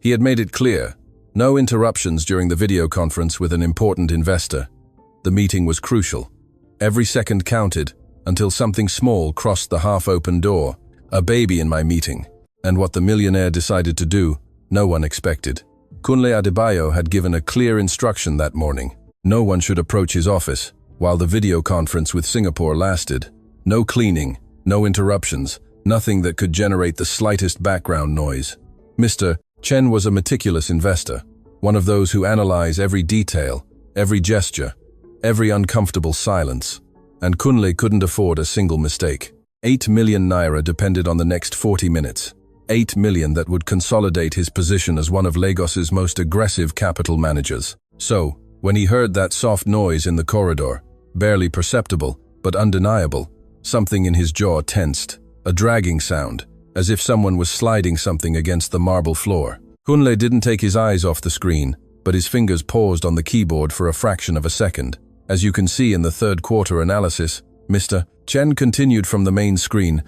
He had made it clear, no interruptions during the video conference with an important investor. The meeting was crucial. Every second counted until something small crossed the half-open door. A baby in my meeting. And what the millionaire decided to do, no one expected. Kunle Adebayo had given a clear instruction that morning. No one should approach his office while the video conference with Singapore lasted. No cleaning, no interruptions, nothing that could generate the slightest background noise. Mr. Chen was a meticulous investor, one of those who analyze every detail, every gesture, every uncomfortable silence. And Kunle couldn't afford a single mistake. 8 million naira depended on the next 40 minutes. 8 million that would consolidate his position as one of Lagos's most aggressive capital managers. So, when he heard that soft noise in the corridor, barely perceptible, but undeniable, something in his jaw tensed, a dragging sound, as if someone was sliding something against the marble floor. Kunle didn't take his eyes off the screen, but his fingers paused on the keyboard for a fraction of a second. As you can see in the third quarter analysis, Mr. Chen continued from the main screen,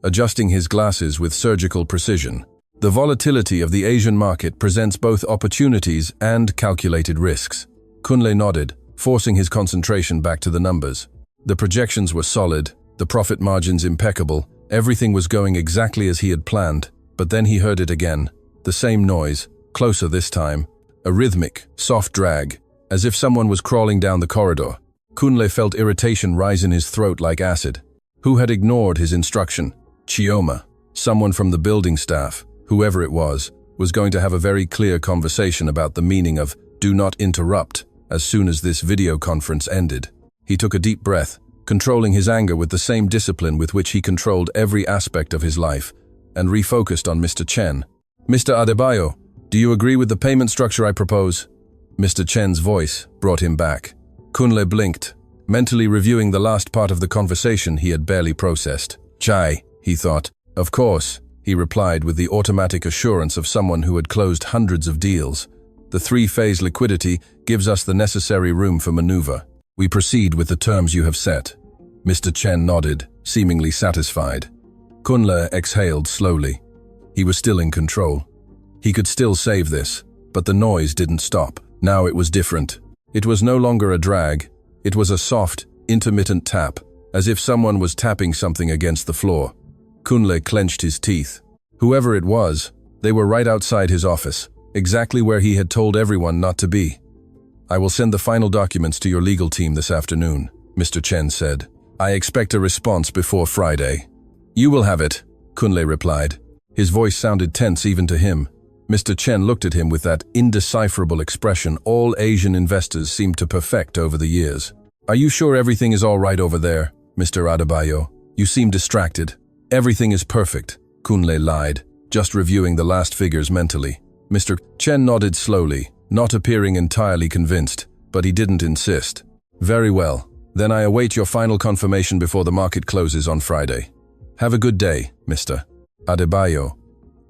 adjusting his glasses with surgical precision. The volatility of the Asian market presents both opportunities and calculated risks. Kunle nodded, forcing his concentration back to the numbers. The projections were solid, the profit margins impeccable, everything was going exactly as he had planned, but then he heard it again. The same noise, closer this time, a rhythmic, soft drag, as if someone was crawling down the corridor. Kunle felt irritation rise in his throat like acid. Who had ignored his instruction? Chioma, someone from the building staff, whoever it was going to have a very clear conversation about the meaning of "do not interrupt" as soon as this video conference ended. He took a deep breath, controlling his anger with the same discipline with which he controlled every aspect of his life, and refocused on Mr. Chen. "Mr. Adebayo, do you agree with the payment structure I propose?" Mr. Chen's voice brought him back. Kunle blinked, mentally reviewing the last part of the conversation he had barely processed. "Chai," he thought. "Of course," he replied with the automatic assurance of someone who had closed hundreds of deals. "The three-phase liquidity gives us the necessary room for maneuver. We proceed with the terms you have set." Mr. Chen nodded, seemingly satisfied. Kunle exhaled slowly. He was still in control. He could still save this, but the noise didn't stop. Now it was different. It was no longer a drag. It was a soft, intermittent tap, as if someone was tapping something against the floor. Kunle clenched his teeth. Whoever it was, they were right outside his office, exactly where he had told everyone not to be. "I will send the final documents to your legal team this afternoon," Mr. Chen said. "I expect a response before Friday." "You will have it," Kunle replied. His voice sounded tense even to him. Mr. Chen looked at him with that indecipherable expression all Asian investors seemed to perfect over the years. "Are you sure everything is all right over there, Mr. Adebayo? You seem distracted." "Everything is perfect," Kunle lied, just reviewing the last figures mentally. Mr. Chen nodded slowly, not appearing entirely convinced, but he didn't insist. "Very well. Then I await your final confirmation before the market closes on Friday. Have a good day, Mr. Adebayo."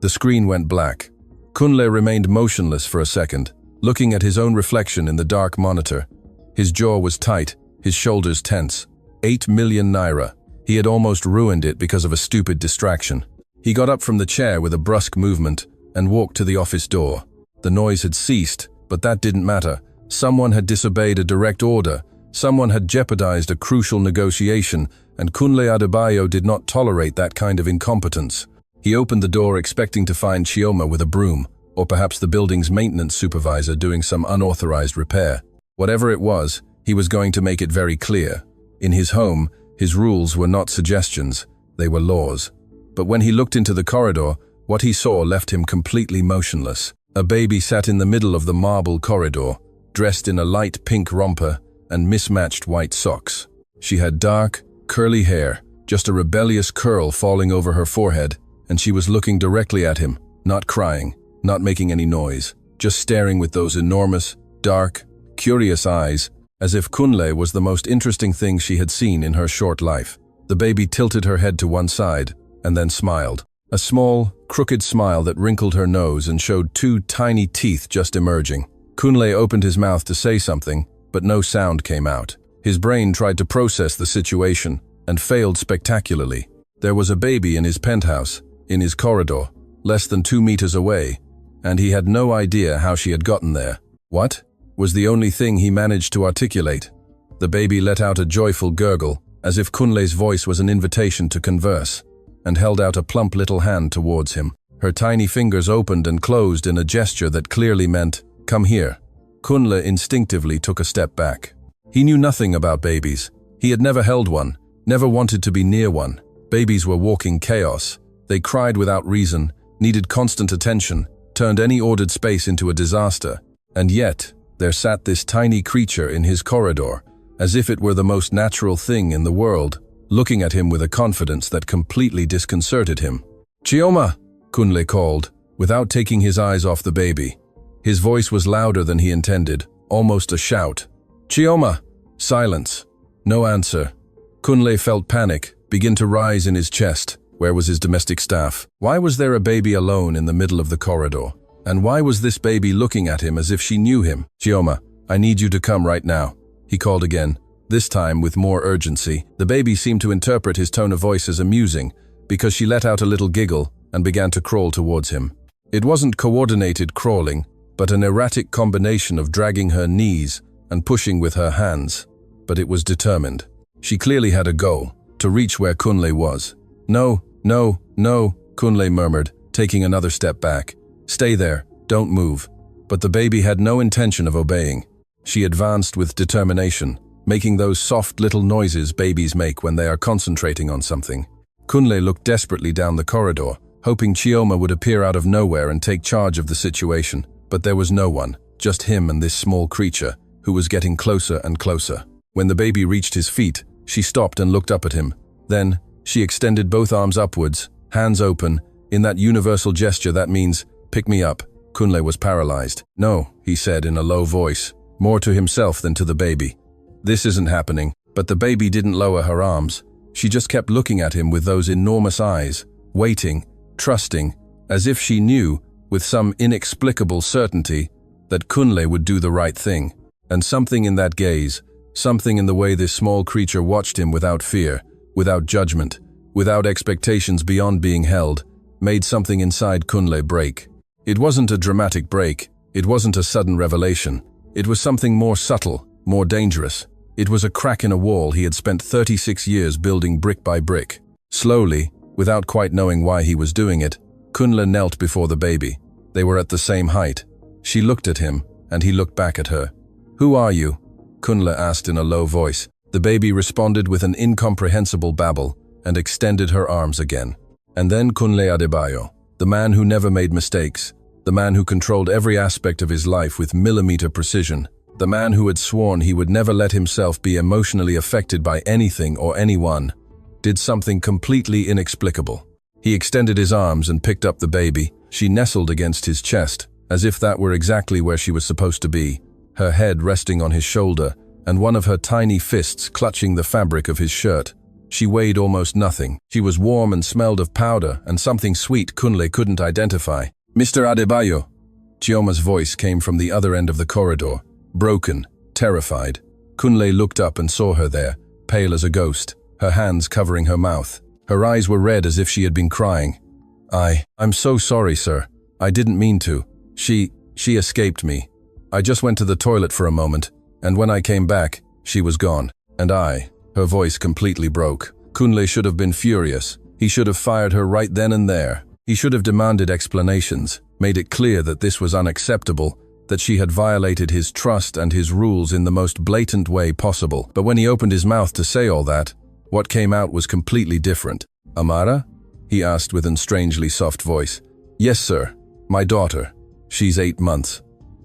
The screen went black. Kunle remained motionless for a second, looking at his own reflection in the dark monitor. His jaw was tight, his shoulders tense. 8 million naira. He had almost ruined it because of a stupid distraction. He got up from the chair with a brusque movement and walked to the office door. The noise had ceased, but that didn't matter. Someone had disobeyed a direct order. Someone had jeopardized a crucial negotiation, and Kunle Adebayo did not tolerate that kind of incompetence. He opened the door expecting to find Chioma with a broom, or perhaps the building's maintenance supervisor doing some unauthorized repair. Whatever it was, he was going to make it very clear. In his home, his rules were not suggestions, they were laws. But when he looked into the corridor, what he saw left him completely motionless. A baby sat in the middle of the marble corridor, dressed in a light pink romper and mismatched white socks. She had dark, curly hair, just a rebellious curl falling over her forehead, and she was looking directly at him, not crying, not making any noise, just staring with those enormous, dark, curious eyes, as if Kunle was the most interesting thing she had seen in her short life. The baby tilted her head to one side, and then smiled. A small, crooked smile that wrinkled her nose and showed 2 tiny teeth just emerging. Kunle opened his mouth to say something, but no sound came out. His brain tried to process the situation, and failed spectacularly. There was a baby in his penthouse, in his corridor, less than 2 meters away, and he had no idea how she had gotten there. "What?" was the only thing he managed to articulate. The baby let out a joyful gurgle, as if Kunle's voice was an invitation to converse, and held out a plump little hand towards him. Her tiny fingers opened and closed in a gesture that clearly meant, "Come here." Kunle instinctively took a step back. He knew nothing about babies. He had never held one, never wanted to be near one. Babies were walking chaos. They cried without reason, needed constant attention, turned any ordered space into a disaster. And yet, there sat this tiny creature in his corridor, as if it were the most natural thing in the world, looking at him with a confidence that completely disconcerted him. "Chioma!" Kunle called, without taking his eyes off the baby. His voice was louder than he intended, almost a shout. "Chioma!" Silence. No answer. Kunle felt panic begin to rise in his chest. Where was his domestic staff? Why was there a baby alone in the middle of the corridor? And why was this baby looking at him as if she knew him? "Chioma, I need you to come right now," he called again, this time with more urgency. The baby seemed to interpret his tone of voice as amusing, because she let out a little giggle and began to crawl towards him. It wasn't coordinated crawling, but an erratic combination of dragging her knees and pushing with her hands. But it was determined. She clearly had a goal, to reach where Kunle was. "No, no, no," Kunle murmured, taking another step back. "Stay there, don't move." But the baby had no intention of obeying. She advanced with determination, making those soft little noises babies make when they are concentrating on something. Kunle looked desperately down the corridor, hoping Chioma would appear out of nowhere and take charge of the situation. But there was no one, just him and this small creature, who was getting closer and closer. When the baby reached his feet, she stopped and looked up at him. Then, she extended both arms upwards, hands open, in that universal gesture that means, "Pick me up." Kunle was paralyzed. "No," he said in a low voice, more to himself than to the baby. "This isn't happening." But the baby didn't lower her arms. She just kept looking at him with those enormous eyes, waiting, trusting, as if she knew, with some inexplicable certainty, that Kunle would do the right thing. And something in that gaze, something in the way this small creature watched him without fear, without judgment, without expectations beyond being held, made something inside Kunle break. It wasn't a dramatic break. It wasn't a sudden revelation. It was something more subtle, more dangerous. It was a crack in a wall he had spent 36 years building brick by brick. Slowly, without quite knowing why he was doing it, Kunle knelt before the baby. They were at the same height. She looked at him, and he looked back at her. "Who are you?" Kunle asked in a low voice. The baby responded with an incomprehensible babble and extended her arms again. And then Kunle Adebayo, the man who never made mistakes, the man who controlled every aspect of his life with millimeter precision, the man who had sworn he would never let himself be emotionally affected by anything or anyone, did something completely inexplicable. He extended his arms and picked up the baby. She nestled against his chest, as if that were exactly where she was supposed to be, her head resting on his shoulder, and one of her tiny fists clutching the fabric of his shirt. She weighed almost nothing. She was warm and smelled of powder and something sweet Kunle couldn't identify. "Mr. Adebayo." Chioma's voice came from the other end of the corridor, broken, terrified. Kunle looked up and saw her there, pale as a ghost, her hands covering her mouth. Her eyes were red as if she had been crying. I'm so sorry, sir. I didn't mean to. She escaped me. I just went to the toilet for a moment, and when I came back, she was gone. And her voice completely broke. Kunle should have been furious. He should have fired her right then and there. He should have demanded explanations, made it clear that this was unacceptable, that she had violated his trust and his rules in the most blatant way possible. But when he opened his mouth to say all that, what came out was completely different. "Amara?" he asked with a strangely soft voice. "Yes, sir. My daughter. She's 8 months.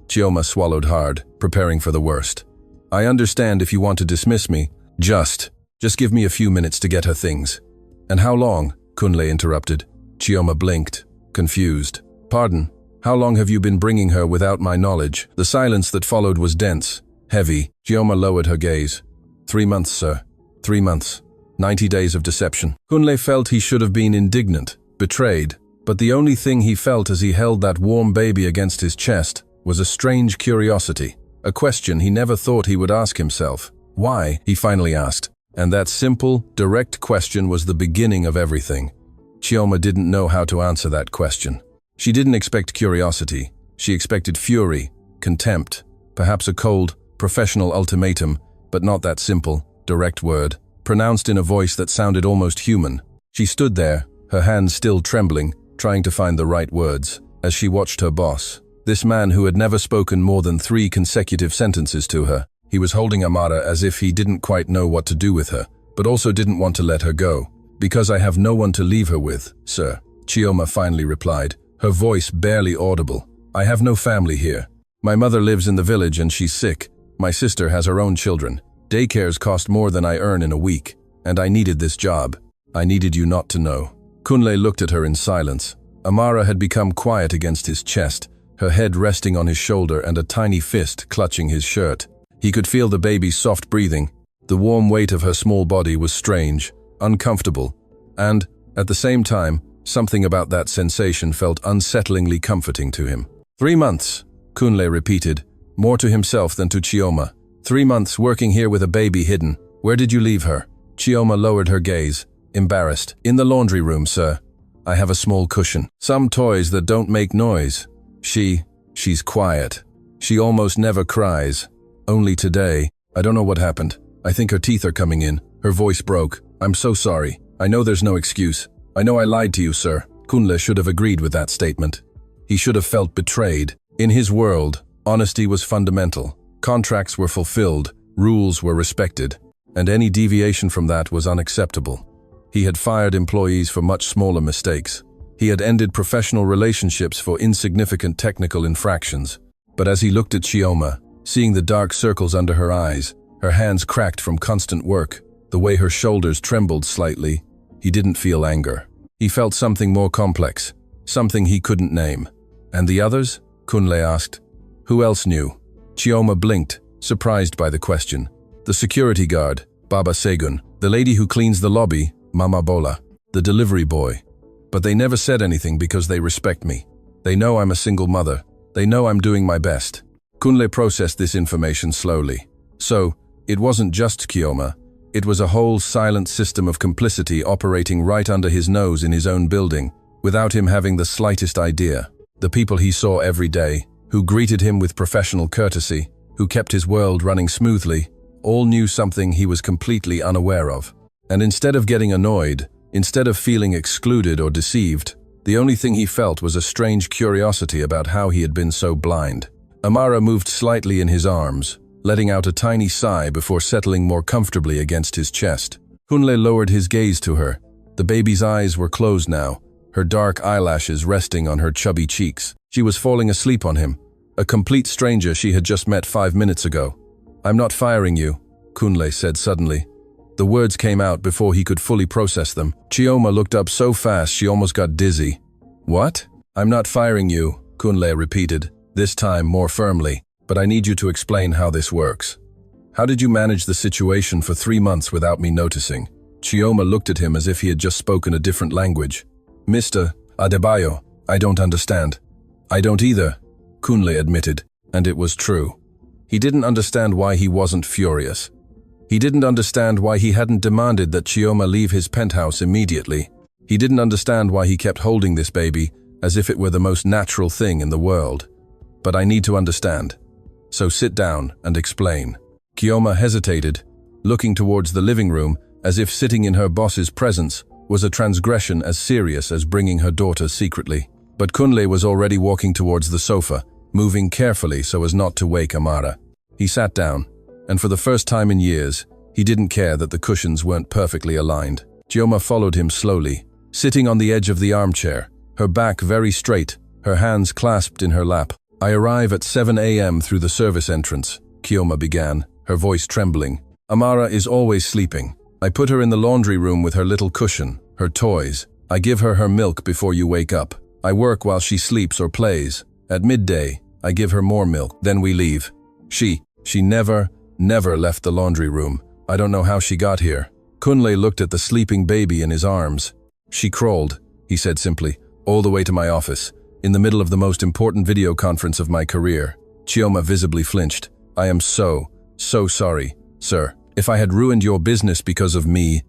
Chioma swallowed hard, preparing for the worst. "I understand if you want to dismiss me. Just give me a few minutes to get her things." "And how long?" Kunle interrupted. Chioma blinked, confused. "Pardon? How long have you been bringing her without my knowledge?" The silence that followed was dense, heavy. Chioma lowered her gaze. 3 months, sir. 3 months. 90 days of deception. Kunle felt he should have been indignant, betrayed, but the only thing he felt as he held that warm baby against his chest was a strange curiosity, a question he never thought he would ask himself. "Why?" he finally asked. And that simple, direct question was the beginning of everything. Chioma didn't know how to answer that question. She didn't expect curiosity. She expected fury, contempt, perhaps a cold, professional ultimatum, but not that simple, direct word, pronounced in a voice that sounded almost human. She stood there, her hands still trembling, trying to find the right words, as she watched her boss, this man who had never spoken more than 3 consecutive sentences to her. He was holding Amara as if he didn't quite know what to do with her, but also didn't want to let her go. "Because I have no one to leave her with, sir," Chioma finally replied, her voice barely audible. "I have no family here. My mother lives in the village and she's sick. My sister has her own children. Daycares cost more than I earn in a week, and I needed this job. I needed you not to know." Kunle looked at her in silence. Amara had become quiet against his chest, her head resting on his shoulder and a tiny fist clutching his shirt. He could feel the baby's soft breathing. The warm weight of her small body was strange, uncomfortable, and, at the same time, something about that sensation felt unsettlingly comforting to him. 3 months, Kunle repeated, more to himself than to Chioma. 3 months working here with a baby hidden. Where did you leave her? Chioma lowered her gaze, embarrassed. "In the laundry room, sir. I have a small cushion. Some toys that don't make noise. She's quiet. She almost never cries. Only today. I don't know what happened. I think her teeth are coming in." Her voice broke. "I'm so sorry. I know there's no excuse. I know I lied to you, sir." Kunle should have agreed with that statement. He should have felt betrayed. In his world, honesty was fundamental. Contracts were fulfilled, rules were respected, and any deviation from that was unacceptable. He had fired employees for much smaller mistakes. He had ended professional relationships for insignificant technical infractions. But as he looked at Chioma, seeing the dark circles under her eyes, her hands cracked from constant work, the way her shoulders trembled slightly, he didn't feel anger. He felt something more complex, something he couldn't name. "And the others?" Kunle asked. "Who else knew?" Chioma blinked, surprised by the question. "The security guard, Baba Segun, the lady who cleans the lobby, Mama Bola, the delivery boy. But they never said anything because they respect me. They know I'm a single mother. They know I'm doing my best." Kunle processed this information slowly. So, it wasn't just Chioma. It was a whole silent system of complicity operating right under his nose in his own building, without him having the slightest idea. The people he saw every day, who greeted him with professional courtesy, who kept his world running smoothly, all knew something he was completely unaware of. And instead of getting annoyed, instead of feeling excluded or deceived, the only thing he felt was a strange curiosity about how he had been so blind. Amara moved slightly in his arms, letting out a tiny sigh before settling more comfortably against his chest. Kunle lowered his gaze to her. The baby's eyes were closed now, her dark eyelashes resting on her chubby cheeks. She was falling asleep on him, a complete stranger she had just met 5 minutes ago. "I'm not firing you," Kunle said suddenly. The words came out before he could fully process them. Chioma looked up so fast she almost got dizzy. "What?" "I'm not firing you," Kunle repeated, this time more firmly. "But I need you to explain how this works. How did you manage the situation for 3 months without me noticing?" Chioma looked at him as if he had just spoken a different language. "Mr. Adebayo, I don't understand." "I don't either," Kunle admitted, and it was true. He didn't understand why he wasn't furious. He didn't understand why he hadn't demanded that Chioma leave his penthouse immediately. He didn't understand why he kept holding this baby as if it were the most natural thing in the world. "But I need to understand. So sit down and explain." Chioma hesitated, looking towards the living room as if sitting in her boss's presence was a transgression as serious as bringing her daughter secretly. But Kunle was already walking towards the sofa, moving carefully so as not to wake Amara. He sat down, and for the first time in years, he didn't care that the cushions weren't perfectly aligned. Chioma followed him slowly, sitting on the edge of the armchair, her back very straight, her hands clasped in her lap. "I arrive at 7 a.m. through the service entrance," Chioma began, her voice trembling. "Amara is always sleeping. I put her in the laundry room with her little cushion, her toys. I give her her milk before you wake up. I work while she sleeps or plays. At midday, I give her more milk. Then we leave. She never left the laundry room. I don't know how she got here." Kunle looked at the sleeping baby in his arms. "She crawled," he said simply, "all the way to my office, in the middle of the most important video conference of my career." Chioma visibly flinched. "I am so sorry, sir. If I had ruined your business because of me,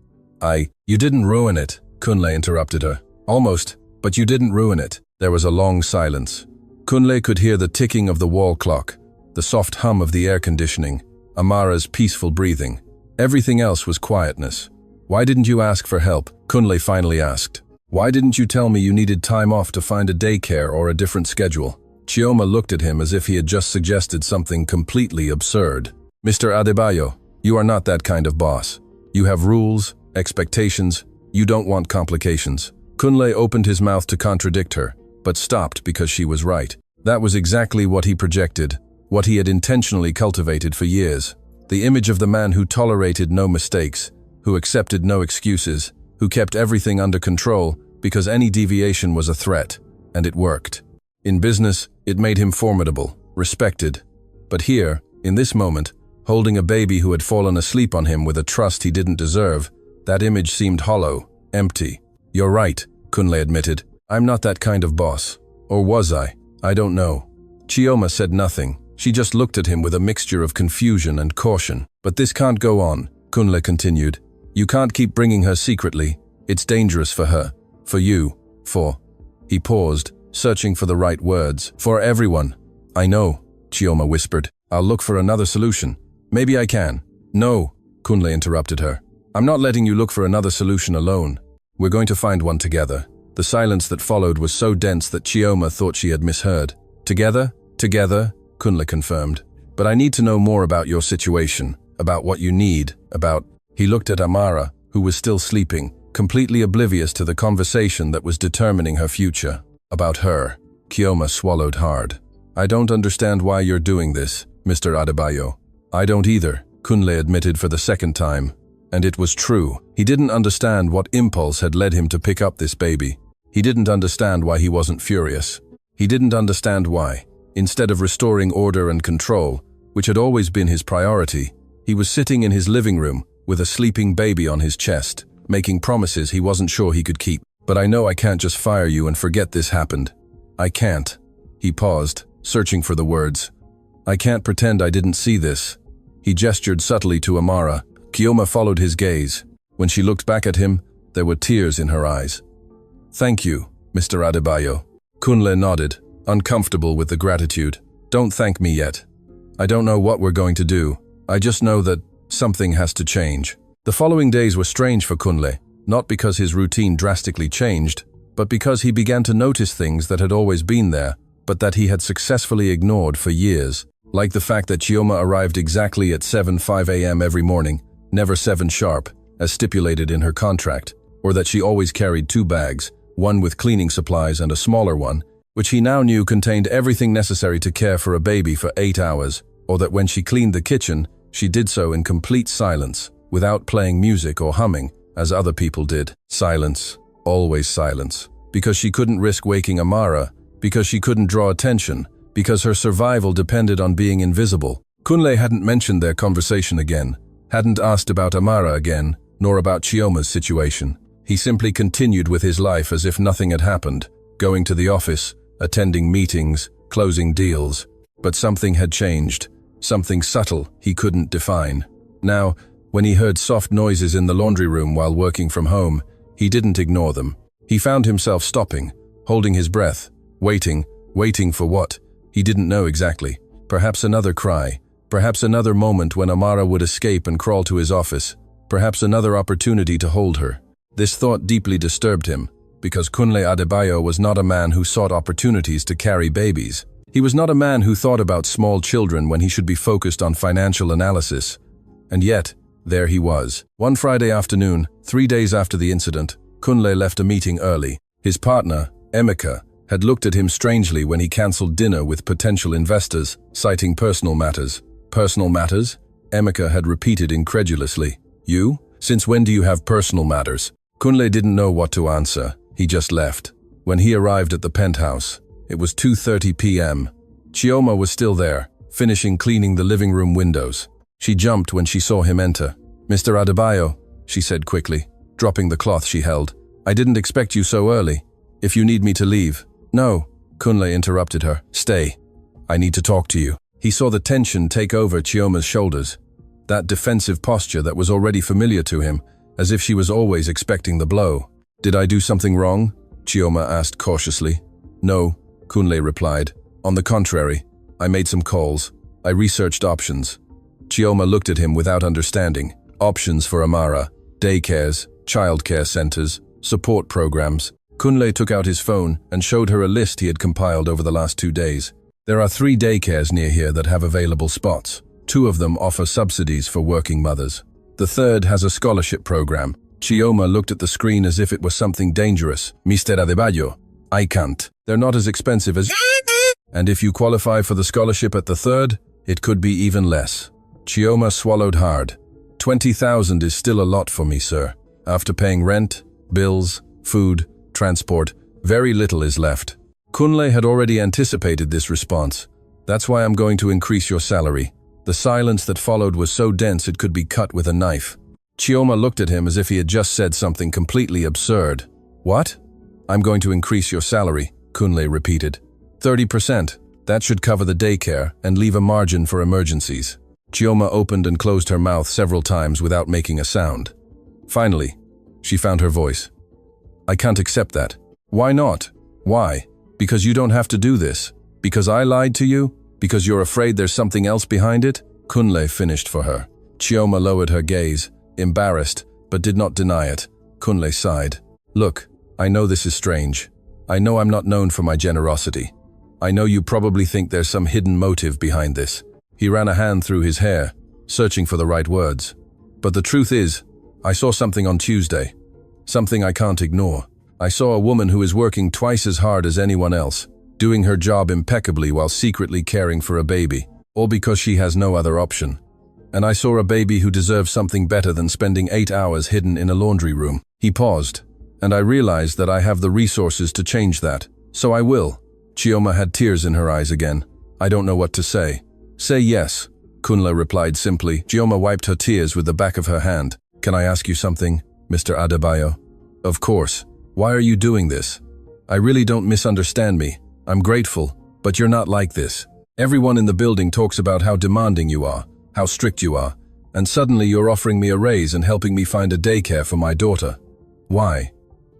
You didn't ruin it," Kunle interrupted her. "Almost, but you didn't ruin it. There was a long silence. Kunle could hear the ticking of the wall clock, the soft hum of the air conditioning, Amara's peaceful breathing. Everything else was quietness. "Why didn't you ask for help?" Kunle finally asked. "Why didn't you tell me you needed time off to find a daycare or a different schedule?" Chioma looked at him as if he had just suggested something completely absurd. "Mr. Adebayo, you are not that kind of boss. You have rules, expectations. You don't want complications." Kunle opened his mouth to contradict her, but stopped because she was right. That was exactly what he projected, what he had intentionally cultivated for years. The image of the man who tolerated no mistakes, who accepted no excuses, who kept everything under control because any deviation was a threat, and it worked. In business, it made him formidable, respected. But here, in this moment, holding a baby who had fallen asleep on him with a trust he didn't deserve, that image seemed hollow, empty. "You're right," Kunle admitted. "I'm not that kind of boss. Or was I? I don't know." Chioma said nothing. She just looked at him with a mixture of confusion and caution. "But this can't go on," Kunle continued. "You can't keep bringing her secretly. It's dangerous for her. For you. For..." He paused, searching for the right words. "For everyone." "I know," Chioma whispered. "I'll look for another solution. Maybe I can." "No," Kunle interrupted her. "I'm not letting you look for another solution alone. We're going to find one together." The silence that followed was so dense that Chioma thought she had misheard. "Together? Together?" Kunle confirmed. "But I need to know more about your situation, about what you need, about..." He looked at Amara, who was still sleeping, completely oblivious to the conversation that was determining her future. "About her." Chioma swallowed hard. "I don't understand why you're doing this, Mr. Adebayo." "I don't either," Kunle admitted for the second time. And it was true. He didn't understand what impulse had led him to pick up this baby. He didn't understand why he wasn't furious. He didn't understand why, instead of restoring order and control, which had always been his priority, he was sitting in his living room with a sleeping baby on his chest, making promises he wasn't sure he could keep. "But I know I can't just fire you and forget this happened. I can't." He paused, searching for the words. "I can't pretend I didn't see this." He gestured subtly to Amara. Chioma followed his gaze. When she looked back at him, there were tears in her eyes. "Thank you, Mr. Adebayo." Kunle nodded, uncomfortable with the gratitude. "Don't thank me yet. I don't know what we're going to do. I just know that something has to change." The following days were strange for Kunle, not because his routine drastically changed, but because he began to notice things that had always been there, but that he had successfully ignored for years. Like the fact that Chioma arrived exactly at 7:05 a.m. every morning, never 7 sharp, as stipulated in her contract, or that she always carried 2 bags, one with cleaning supplies and a smaller one, which he now knew contained everything necessary to care for a baby for 8 hours, or that when she cleaned the kitchen, she did so in complete silence, without playing music or humming, as other people did. Silence, always silence, because she couldn't risk waking Amara, because she couldn't draw attention, because her survival depended on being invisible. Kunle hadn't mentioned their conversation again, hadn't asked about Amara again, nor about Chioma's situation. He simply continued with his life as if nothing had happened, going to the office, attending meetings, closing deals. But something had changed, something subtle he couldn't define. Now, when he heard soft noises in the laundry room while working from home, he didn't ignore them. He found himself stopping, holding his breath, waiting for what? He didn't know exactly. Perhaps another cry, perhaps another moment when Amara would escape and crawl to his office, perhaps another opportunity to hold her. This thought deeply disturbed him, because Kunle Adebayo was not a man who sought opportunities to carry babies. He was not a man who thought about small children when he should be focused on financial analysis. And yet, there he was. One Friday afternoon, 3 days after the incident, Kunle left a meeting early. His partner, Emeka, had looked at him strangely when he cancelled dinner with potential investors, citing personal matters. "Personal matters?" Emeka had repeated incredulously. "You? Since when do you have personal matters?" Kunle didn't know what to answer. He just left. When he arrived at the penthouse, it was 2:30 p.m. Chioma was still there, finishing cleaning the living room windows. She jumped when she saw him enter. "Mr. Adebayo," she said quickly, dropping the cloth she held. "I didn't expect you so early. If you need me to leave..." "No," Kunle interrupted her. "Stay. I need to talk to you." He saw the tension take over Chioma's shoulders, that defensive posture that was already familiar to him, as if she was always expecting the blow. "Did I do something wrong?" Chioma asked cautiously. No, Kunle replied. On the contrary, I made some calls. I researched options. Chioma looked at him without understanding. Options for Amara, daycares, childcare centers, support programs. Kunle took out his phone and showed her a list he had compiled over the last 2 days. There are 3 daycares near here that have available spots. 2 of them offer subsidies for working mothers. The 3rd has a scholarship program. Chioma looked at the screen as if it was something dangerous. Mr. Adebayo, I can't. They're not as expensive as... And if you qualify for the scholarship at the 3rd, it could be even less. Chioma swallowed hard. 20,000 is still a lot for me, sir. After paying rent, bills, food, transport, very little is left. Kunle had already anticipated this response. That's why I'm going to increase your salary. The silence that followed was so dense it could be cut with a knife. Chioma looked at him as if he had just said something completely absurd. What? I'm going to increase your salary, Kunle repeated. 30%. That should cover the daycare and leave a margin for emergencies. Chioma opened and closed her mouth several times without making a sound. Finally, she found her voice. I can't accept that. Why not? Why? Because you don't have to do this? Because I lied to you? Because you're afraid there's something else behind it? Kunle finished for her. Chioma lowered her gaze, embarrassed, but did not deny it. Kunle sighed. Look, I know this is strange. I know I'm not known for my generosity. I know you probably think there's some hidden motive behind this. He ran a hand through his hair, searching for the right words. But the truth is, I saw something on Tuesday. Something I can't ignore. I saw a woman who is working twice as hard as anyone else, doing her job impeccably while secretly caring for a baby, all because she has no other option. And I saw a baby who deserves something better than spending 8 hours hidden in a laundry room. He paused, and I realized that I have the resources to change that. So I will. Chioma had tears in her eyes again. I don't know what to say. Say yes, Kunle replied simply. Chioma wiped her tears with the back of her hand. Can I ask you something, Mr. Adebayo? Of course. Why are you doing this? I really don't misunderstand me. I'm grateful, but you're not like this. Everyone in the building talks about how demanding you are, how strict you are, and suddenly you're offering me a raise and helping me find a daycare for my daughter. Why?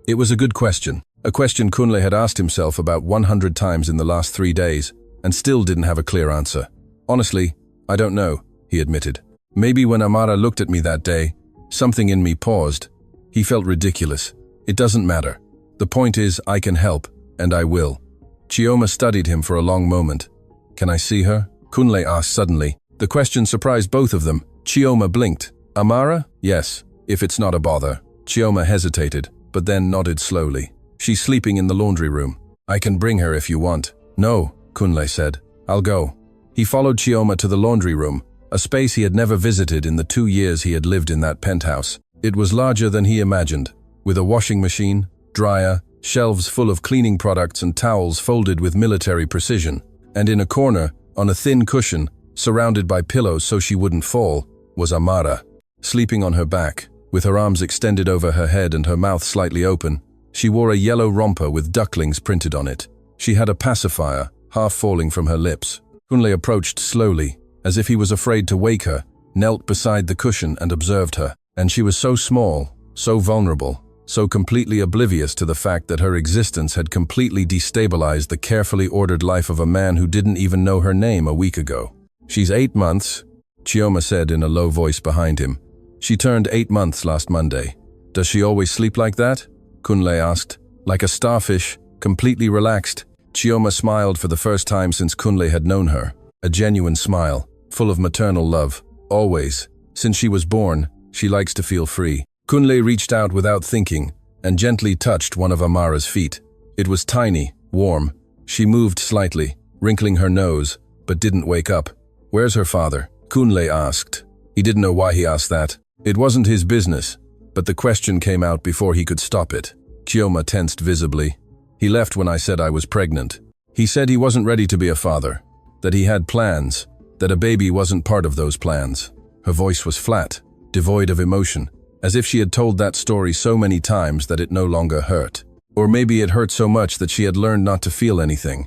It was a good question. A question Kunle had asked himself about 100 times in the last 3 days, and still didn't have a clear answer. Honestly, I don't know, he admitted. Maybe when Amara looked at me that day, something in me paused. He felt ridiculous. It doesn't matter. The point is, I can help, and I will. Chioma studied him for a long moment. Can I see her? Kunle asked suddenly. The question surprised both of them. Chioma blinked. Amara? Yes, if it's not a bother. Chioma hesitated, but then nodded slowly. She's sleeping in the laundry room. I can bring her if you want. No, Kunle said. I'll go. He followed Chioma to the laundry room, a space he had never visited in the 2 years he had lived in that penthouse. It was larger than he imagined, with a washing machine, dryer, shelves full of cleaning products and towels folded with military precision. And in a corner, on a thin cushion, surrounded by pillows so she wouldn't fall, was Amara. Sleeping on her back, with her arms extended over her head and her mouth slightly open, she wore a yellow romper with ducklings printed on it. She had a pacifier, half falling from her lips. Kunle approached slowly, as if he was afraid to wake her, knelt beside the cushion and observed her. And she was so small, so vulnerable, so completely oblivious to the fact that her existence had completely destabilized the carefully ordered life of a man who didn't even know her name a week ago. She's 8 months, Chioma said in a low voice behind him. She turned 8 months last Monday. Does she always sleep like that? Kunle asked. Like a starfish, completely relaxed. Chioma smiled for the first time since Kunle had known her. A genuine smile, full of maternal love. Always. Since she was born, she likes to feel free. Kunle reached out without thinking and gently touched one of Amara's feet. It was tiny, warm. She moved slightly, wrinkling her nose, but didn't wake up. Where's her father? Kunle asked. He didn't know why he asked that. It wasn't his business, but the question came out before he could stop it. Chioma tensed visibly. He left when I said I was pregnant. He said he wasn't ready to be a father, that he had plans, that a baby wasn't part of those plans. Her voice was flat, devoid of emotion, as if she had told that story so many times that it no longer hurt. Or maybe it hurt so much that she had learned not to feel anything.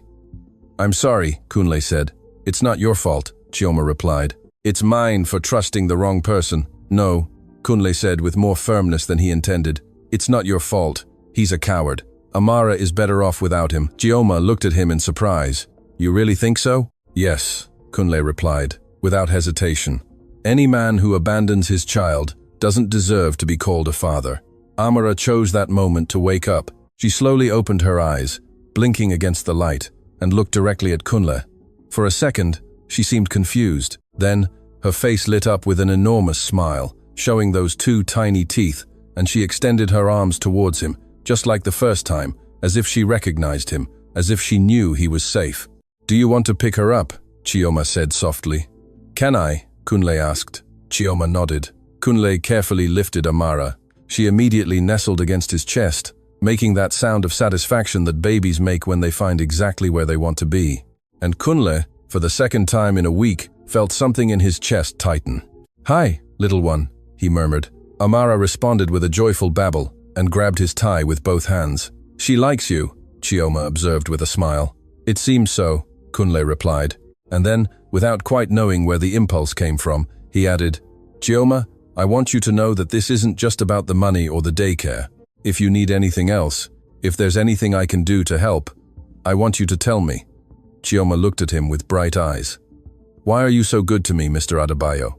I'm sorry, Kunle said. It's not your fault, Chioma replied. It's mine for trusting the wrong person. No, Kunle said with more firmness than he intended. It's not your fault. He's a coward. Amara is better off without him. Chioma looked at him in surprise. You really think so? Yes, Kunle replied, without hesitation. Any man who abandons his child doesn't deserve to be called a father. Amara chose that moment to wake up. She slowly opened her eyes, blinking against the light, and looked directly at Kunle. For a second, she seemed confused. Then, her face lit up with an enormous smile, showing those two tiny teeth, and she extended her arms towards him, just like the first time, as if she recognized him, as if she knew he was safe. Do you want to pick her up? Chioma said softly. Can I? Kunle asked. Chioma nodded. Kunle carefully lifted Amara. She immediately nestled against his chest, making that sound of satisfaction that babies make when they find exactly where they want to be. And Kunle, for the second time in a week, felt something in his chest tighten. Hi, little one, he murmured. Amara responded with a joyful babble and grabbed his tie with both hands. She likes you, Chioma observed with a smile. It seems so, Kunle replied. And then, without quite knowing where the impulse came from, he added, Chioma, I want you to know that this isn't just about the money or the daycare. If you need anything else, if there's anything I can do to help, I want you to tell me. Chioma looked at him with bright eyes. Why are you so good to me, Mr. Adebayo?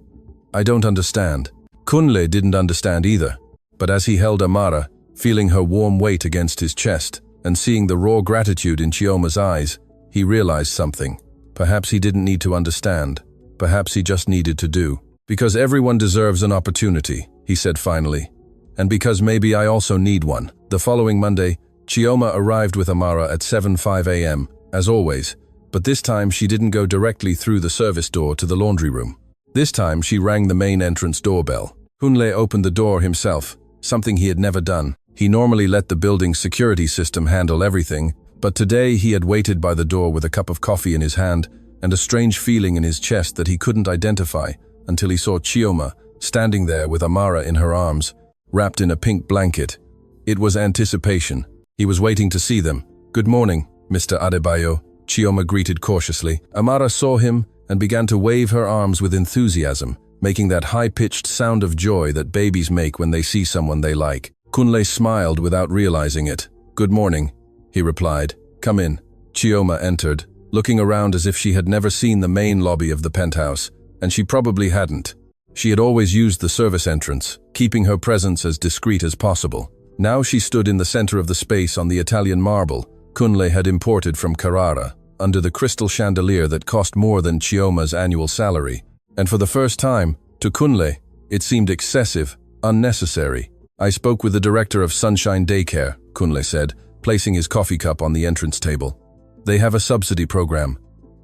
I don't understand. Kunle didn't understand either, but as he held Amara, feeling her warm weight against his chest, and seeing the raw gratitude in Chioma's eyes, he realized something. Perhaps he didn't need to understand. Perhaps he just needed to do. Because everyone deserves an opportunity, he said finally. And because maybe I also need one. The following Monday, Chioma arrived with Amara at 7:05 a.m., as always, but this time she didn't go directly through the service door to the laundry room. This time she rang the main entrance doorbell. Kunle opened the door himself, something he had never done. He normally let the building's security system handle everything, but today he had waited by the door with a cup of coffee in his hand and a strange feeling in his chest that he couldn't identify until he saw Chioma standing there with Amara in her arms, wrapped in a pink blanket. It was anticipation. He was waiting to see them. Good morning, Mr. Adebayo, Chioma greeted cautiously. Amara saw him and began to wave her arms with enthusiasm, making that high-pitched sound of joy that babies make when they see someone they like. Kunle smiled without realizing it. Good morning, he replied. Come in. Chioma entered, looking around as if she had never seen the main lobby of the penthouse, and she probably hadn't. She had always used the service entrance, keeping her presence as discreet as possible. Now she stood in the center of the space on the Italian marble Kunle had imported from Carrara, under the crystal chandelier that cost more than Chioma's annual salary. And for the first time, to Kunle, it seemed excessive, unnecessary. I spoke with the director of Sunshine Daycare, Kunle said, placing his coffee cup on the entrance table. They have a subsidy program.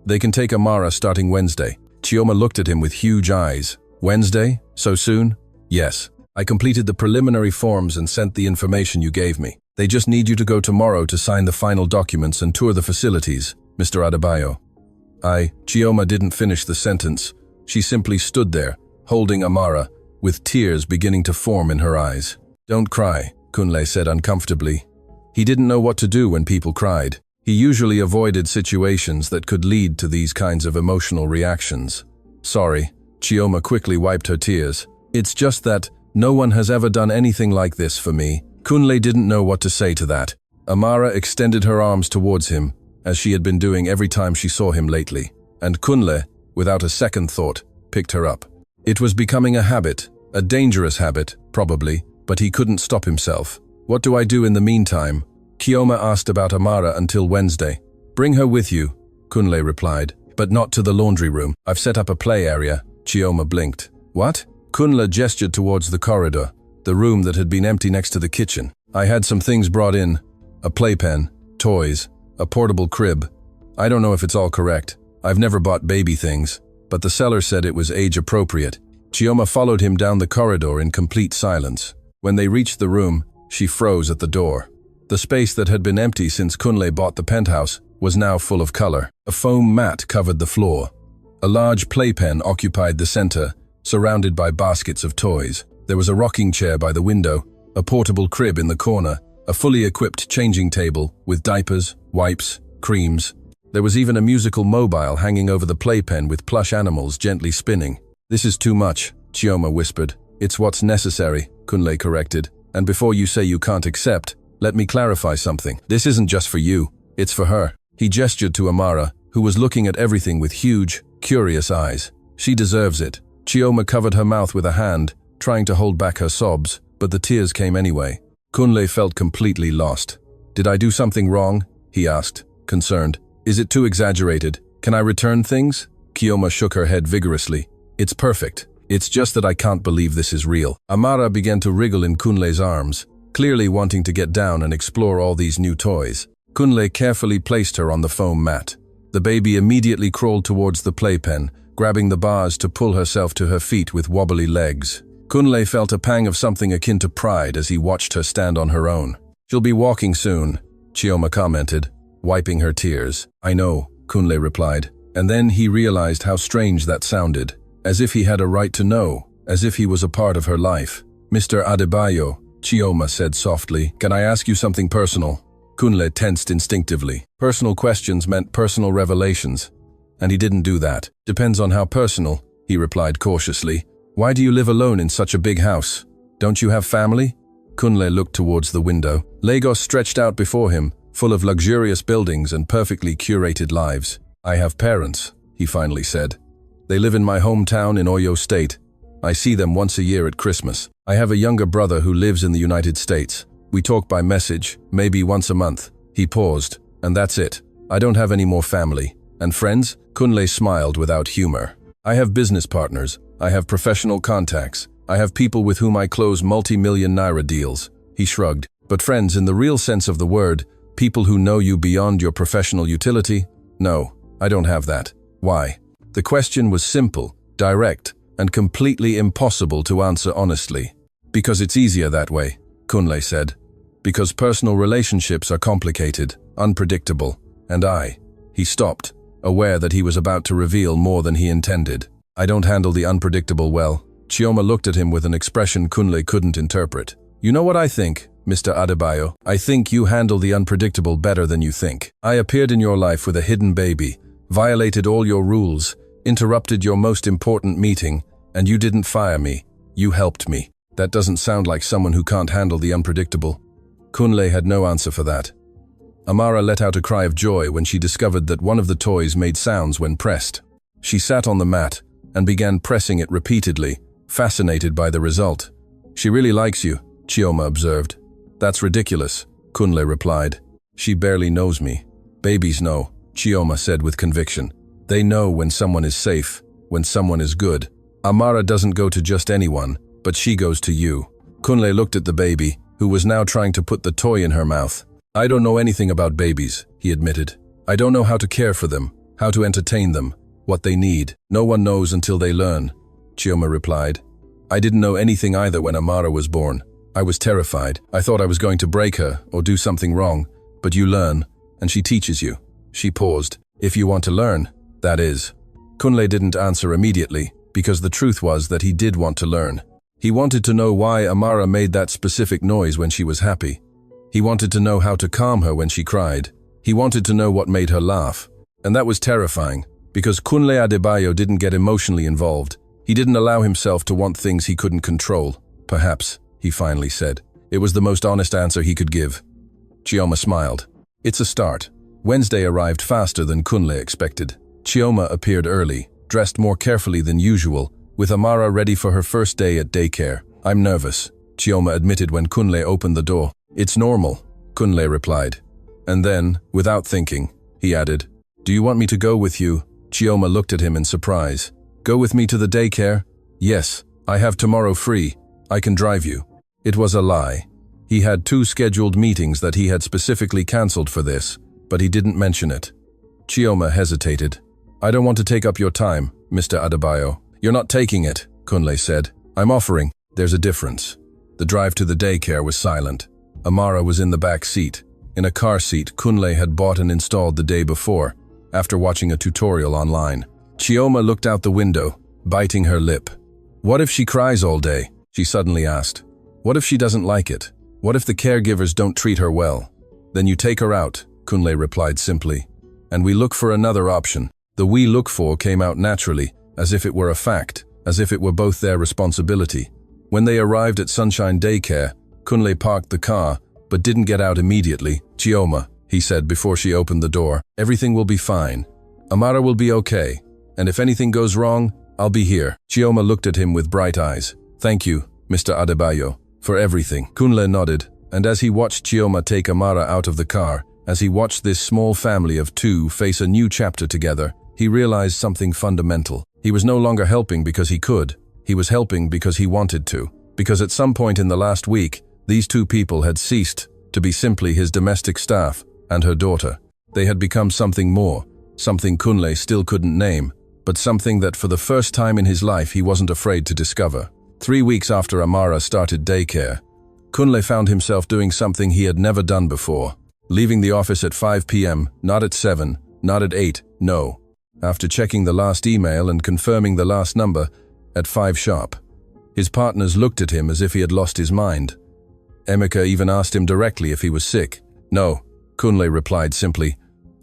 They can take Amara starting Wednesday. Chioma looked at him with huge eyes. Wednesday? So soon? Yes. I completed the preliminary forms and sent the information you gave me. They just need you to go tomorrow to sign the final documents and tour the facilities, Mr. Adebayo. Chioma didn't finish the sentence. She simply stood there, holding Amara, with tears beginning to form in her eyes. Don't cry, Kunle said uncomfortably. He didn't know what to do when people cried. He usually avoided situations that could lead to these kinds of emotional reactions. Sorry, Chioma quickly wiped her tears. It's just that no one has ever done anything like this for me. Kunle didn't know what to say to that. Amara extended her arms towards him, as she had been doing every time she saw him lately, and Kunle, without a second thought, picked her up. It was becoming a habit, a dangerous habit, probably, but he couldn't stop himself. What do I do in the meantime? Chioma asked about Amara until Wednesday. Bring her with you, Kunle replied, but not to the laundry room. I've set up a play area. Chioma blinked. What? Kunle gestured towards the corridor, the room that had been empty next to the kitchen. I had some things brought in. A playpen, toys, a portable crib. I don't know if it's all correct. I've never bought baby things, but the seller said it was age-appropriate. Chioma followed him down the corridor in complete silence. When they reached the room, she froze at the door. The space that had been empty since Kunle bought the penthouse was now full of color. A foam mat covered the floor. A large playpen occupied the center, surrounded by baskets of toys. There was a rocking chair by the window, a portable crib in the corner, a fully equipped changing table with diapers, wipes, creams. There was even a musical mobile hanging over the playpen with plush animals gently spinning. This is too much, Chioma whispered. It's what's necessary, Kunle corrected. And before you say you can't accept, Let me clarify something. This isn't just for you, it's for her. He gestured to Amara, who was looking at everything with huge, curious eyes. She deserves it. Chioma covered her mouth with a hand, trying to hold back her sobs, but the tears came anyway. Kunle felt completely lost. Did I do something wrong? He asked, concerned. Is it too exaggerated? Can I return things? Chioma shook her head vigorously. It's perfect. It's just that I can't believe this is real. Amara began to wriggle in Kunle's arms, clearly wanting to get down and explore all these new toys. Kunle carefully placed her on the foam mat. The baby immediately crawled towards the playpen, grabbing the bars to pull herself to her feet with wobbly legs. Kunle felt a pang of something akin to pride as he watched her stand on her own. She'll be walking soon, Chioma commented, wiping her tears. I know, Kunle replied, and then he realized how strange that sounded, as if he had a right to know, as if he was a part of her life. Mr. Adebayo, Chioma said softly, can I ask you something personal? Kunle tensed instinctively. Personal questions meant personal revelations, and he didn't do that. Depends on how personal, he replied cautiously. Why do you live alone in such a big house? Don't you have family? Kunle looked towards the window. Lagos stretched out before him, full of luxurious buildings and perfectly curated lives. I have parents, he finally said. They live in my hometown in Oyo State. I see them once a year at Christmas. I have a younger brother who lives in the United States. We talk by message, maybe once a month. He paused, and that's it. I don't have any more family. And friends? Kunle smiled without humor. I have business partners. I have professional contacts. I have people with whom I close multi-million naira deals. He shrugged. But friends in the real sense of the word, people who know you beyond your professional utility? No, I don't have that. Why? The question was simple, direct, and completely impossible to answer honestly. Because it's easier that way, Kunle said. Because personal relationships are complicated, unpredictable, and He stopped, aware that he was about to reveal more than he intended. I don't handle the unpredictable well. Chioma looked at him with an expression Kunle couldn't interpret. You know what I think, Mr. Adebayo? I think you handle the unpredictable better than you think. I appeared in your life with a hidden baby, violated all your rules, interrupted your most important meeting, and you didn't fire me. You helped me. That doesn't sound like someone who can't handle the unpredictable. Kunle had no answer for that. Amara let out a cry of joy when she discovered that one of the toys made sounds when pressed. She sat on the mat and began pressing it repeatedly, fascinated by the result. She really likes you, Chioma observed. That's ridiculous, Kunle replied. She barely knows me. Babies know, Chioma said with conviction. They know when someone is safe, when someone is good. Amara doesn't go to just anyone, but she goes to you. Kunle looked at the baby, who was now trying to put the toy in her mouth. I don't know anything about babies, he admitted. I don't know how to care for them, how to entertain them, what they need. No one knows until they learn, Chioma replied. I didn't know anything either when Amara was born. I was terrified. I thought I was going to break her or do something wrong, but you learn, and she teaches you. She paused. If you want to learn, that is. Kunle didn't answer immediately, because the truth was that he did want to learn. He wanted to know why Amara made that specific noise when she was happy. He wanted to know how to calm her when she cried. He wanted to know what made her laugh. And that was terrifying, because Kunle Adebayo didn't get emotionally involved. He didn't allow himself to want things he couldn't control. Perhaps, he finally said. It was the most honest answer he could give. Chioma smiled. It's a start. Wednesday arrived faster than Kunle expected. Chioma appeared early, dressed more carefully than usual, with Amara ready for her first day at daycare. I'm nervous, Chioma admitted when Kunle opened the door. It's normal, Kunle replied. And then, without thinking, he added, Do you want me to go with you? Chioma looked at him in surprise. Go with me to the daycare? Yes, I have tomorrow free. I can drive you. It was a lie. He had 2 scheduled meetings that he had specifically cancelled for this, but he didn't mention it. Chioma hesitated. I don't want to take up your time, Mr. Adebayo. You're not taking it, Kunle said. I'm offering. There's a difference. The drive to the daycare was silent. Amara was in the back seat, in a car seat Kunle had bought and installed the day before, after watching a tutorial online. Chioma looked out the window, biting her lip. What if she cries all day? She suddenly asked. What if she doesn't like it? What if the caregivers don't treat her well? Then you take her out, Kunle replied simply. And we look for another option. The we look for came out naturally, as if it were a fact, as if it were both their responsibility. When they arrived at Sunshine Daycare, Kunle parked the car, but didn't get out immediately. "Chioma," he said before she opened the door, "everything will be fine. Amara will be okay, and if anything goes wrong, I'll be here." Chioma looked at him with bright eyes. "Thank you, Mr. Adebayo, for everything." Kunle nodded, and as he watched Chioma take Amara out of the car, as he watched this small family of two face a new chapter together, he realized something fundamental. He was no longer helping because he could. He was helping because he wanted to. Because at some point in the last week, these two people had ceased to be simply his domestic staff and her daughter. They had become something more, something Kunle still couldn't name, but something that for the first time in his life he wasn't afraid to discover. 3 weeks after Amara started daycare, Kunle found himself doing something he had never done before. Leaving the office at 5 p.m., not at 7, not at 8, no. After checking the last email and confirming the last number, at 5 sharp. His partners looked at him as if he had lost his mind. Emeka even asked him directly if he was sick. "No," Kunle replied simply,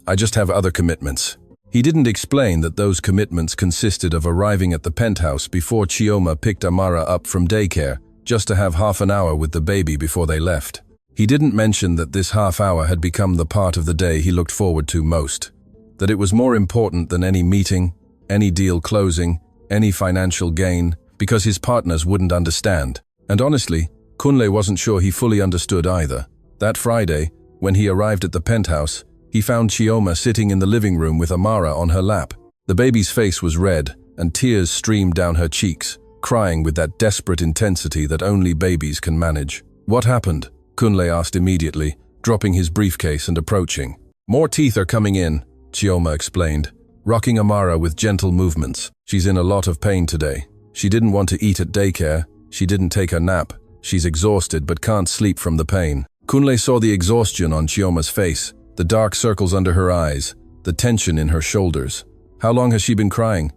"I just have other commitments." He didn't explain that those commitments consisted of arriving at the penthouse before Chioma picked Amara up from daycare, just to have half an hour with the baby before they left. He didn't mention that this half hour had become the part of the day he looked forward to most. That it was more important than any meeting, any deal closing, any financial gain, because his partners wouldn't understand. And honestly, Kunle wasn't sure he fully understood either. That Friday, when he arrived at the penthouse, he found Chioma sitting in the living room with Amara on her lap. The baby's face was red, and tears streamed down her cheeks, crying with that desperate intensity that only babies can manage. "What happened?" Kunle asked immediately, dropping his briefcase and approaching. "More teeth are coming in," Chioma explained, rocking Amara with gentle movements. "She's in a lot of pain today. She didn't want to eat at daycare, she didn't take her nap, she's exhausted but can't sleep from the pain." Kunle saw the exhaustion on Chioma's face, the dark circles under her eyes, the tension in her shoulders. "How long has she been crying?"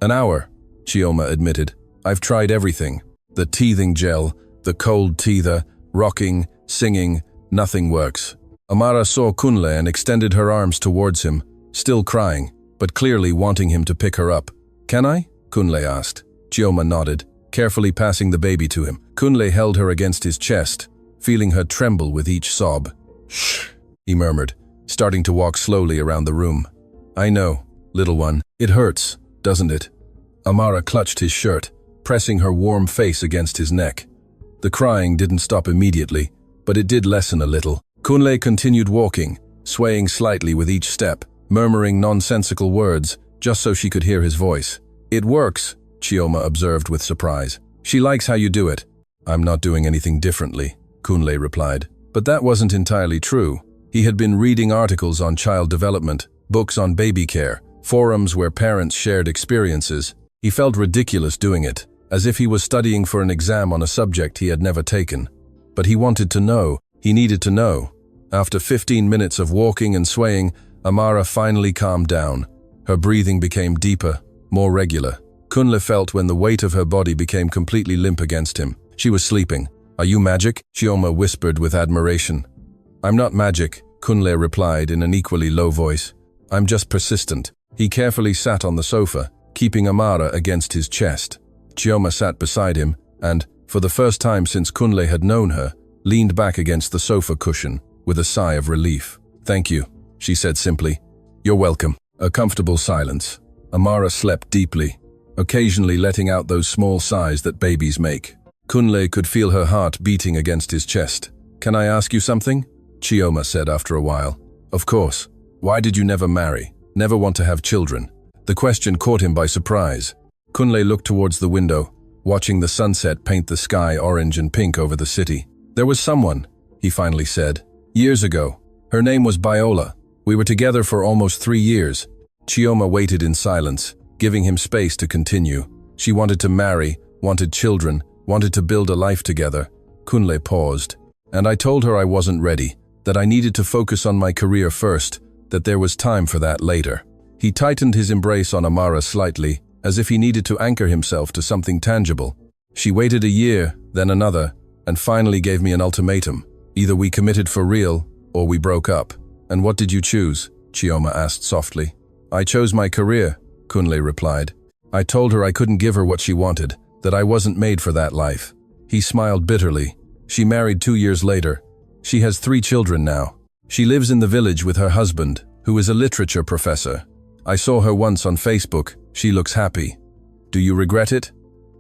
"An hour," Chioma admitted. "I've tried everything. The teething gel, the cold teether, rocking, singing, nothing works." Amara saw Kunle and extended her arms towards him, still crying, but clearly wanting him to pick her up. "Can I?" Kunle asked. Chioma nodded, carefully passing the baby to him. Kunle held her against his chest, feeling her tremble with each sob. "Shh," he murmured, starting to walk slowly around the room. "I know, little one. It hurts, doesn't it?" Amara clutched his shirt, pressing her warm face against his neck. The crying didn't stop immediately, but it did lessen a little. Kunle continued walking, swaying slightly with each step, murmuring nonsensical words, just so she could hear his voice. "It works," Chioma observed with surprise. "She likes how you do it." "I'm not doing anything differently," Kunle replied. But that wasn't entirely true. He had been reading articles on child development, books on baby care, forums where parents shared experiences. He felt ridiculous doing it, as if he was studying for an exam on a subject he had never taken. But he wanted to know. He needed to know. After 15 minutes of walking and swaying, Amara finally calmed down. Her breathing became deeper, more regular. Kunle felt when the weight of her body became completely limp against him. She was sleeping. "Are you magic?" Chioma whispered with admiration. "I'm not magic," Kunle replied in an equally low voice. "I'm just persistent." He carefully sat on the sofa, keeping Amara against his chest. Chioma sat beside him and, for the first time since Kunle had known her, leaned back against the sofa cushion with a sigh of relief. "Thank you," she said simply. "You're welcome." A comfortable silence. Amara slept deeply, occasionally letting out those small sighs that babies make. Kunle could feel her heart beating against his chest. "Can I ask you something?" Chioma said after a while. "Of course. Why did you never marry? Never want to have children?" The question caught him by surprise. Kunle looked towards the window, watching the sunset paint the sky orange and pink over the city. "There was someone," he finally said. "Years ago. Her name was Biola. We were together for almost 3 years." Chioma waited in silence, giving him space to continue. She wanted to marry, wanted children, wanted to build a life together. Kunle paused. "And I told her I wasn't ready, that I needed to focus on my career first, that there was time for that later." He tightened his embrace on Amara slightly, as if he needed to anchor himself to something tangible. "She waited a year, then another, and finally gave me an ultimatum. Either we committed for real, or we broke up." "And what did you choose?" Chioma asked softly. "I chose my career," Kunle replied. "I told her I couldn't give her what she wanted, that I wasn't made for that life." He smiled bitterly. "She married 2 years later. She has 3 children now. She lives in the village with her husband, who is a literature professor. I saw her once on Facebook. She looks happy. Do you regret it?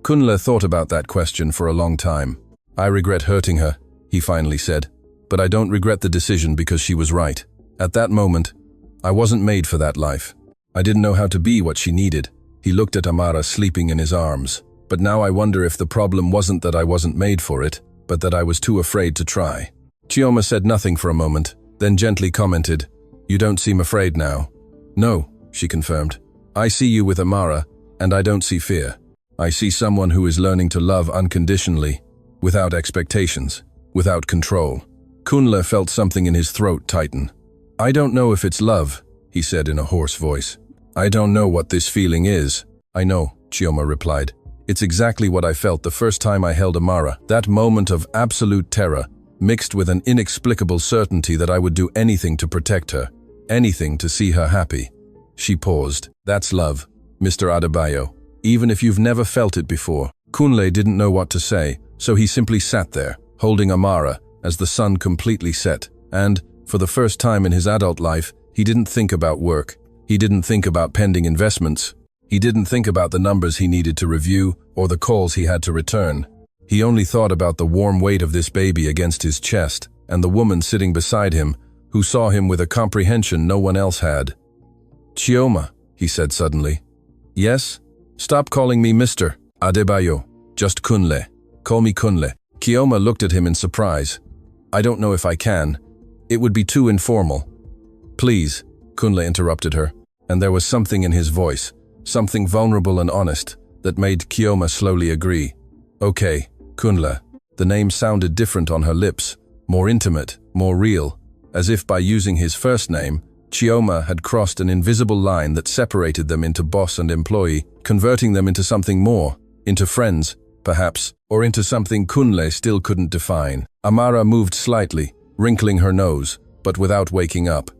Kunle thought about that question for a long time. I regret hurting her, he finally said. But I don't regret the decision because she was right. At that moment, I wasn't made for that life. I didn't know how to be what she needed. He looked at Amara sleeping in his arms. But now I wonder if the problem wasn't that I wasn't made for it, but that I was too afraid to try. Chioma said nothing for a moment, then gently commented, "You don't seem afraid now." "No," she confirmed. "I see you with Amara, and I don't see fear. I see someone who is learning to love unconditionally, without expectations, without control." Kunle felt something in his throat tighten. "I don't know if it's love," he said in a hoarse voice. "I don't know what this feeling is." "I know," Chioma replied. "It's exactly what I felt the first time I held Amara. That moment of absolute terror, mixed with an inexplicable certainty that I would do anything to protect her, anything to see her happy." She paused. "That's love, Mr. Adebayo, even if you've never felt it before." Kunle didn't know what to say, so he simply sat there, holding Amara, as the sun completely set, and, for the first time in his adult life, he didn't think about work. He didn't think about pending investments. He didn't think about the numbers he needed to review or the calls he had to return. He only thought about the warm weight of this baby against his chest and the woman sitting beside him, who saw him with a comprehension no one else had. "Chioma," he said suddenly. "Yes? Stop calling me Mr. Adebayo. Just Kunle. Call me Kunle." Chioma looked at him in surprise. "I don't know if I can. It would be too informal." "Please," Kunle interrupted her, and there was something in his voice, something vulnerable and honest, that made Chioma slowly agree. "Okay, Kunle." The name sounded different on her lips, more intimate, more real, as if by using his first name, Chioma had crossed an invisible line that separated them into boss and employee, converting them into something more, into friends, perhaps, or into something Kunle still couldn't define. Amara moved slightly, wrinkling her nose, but without waking up.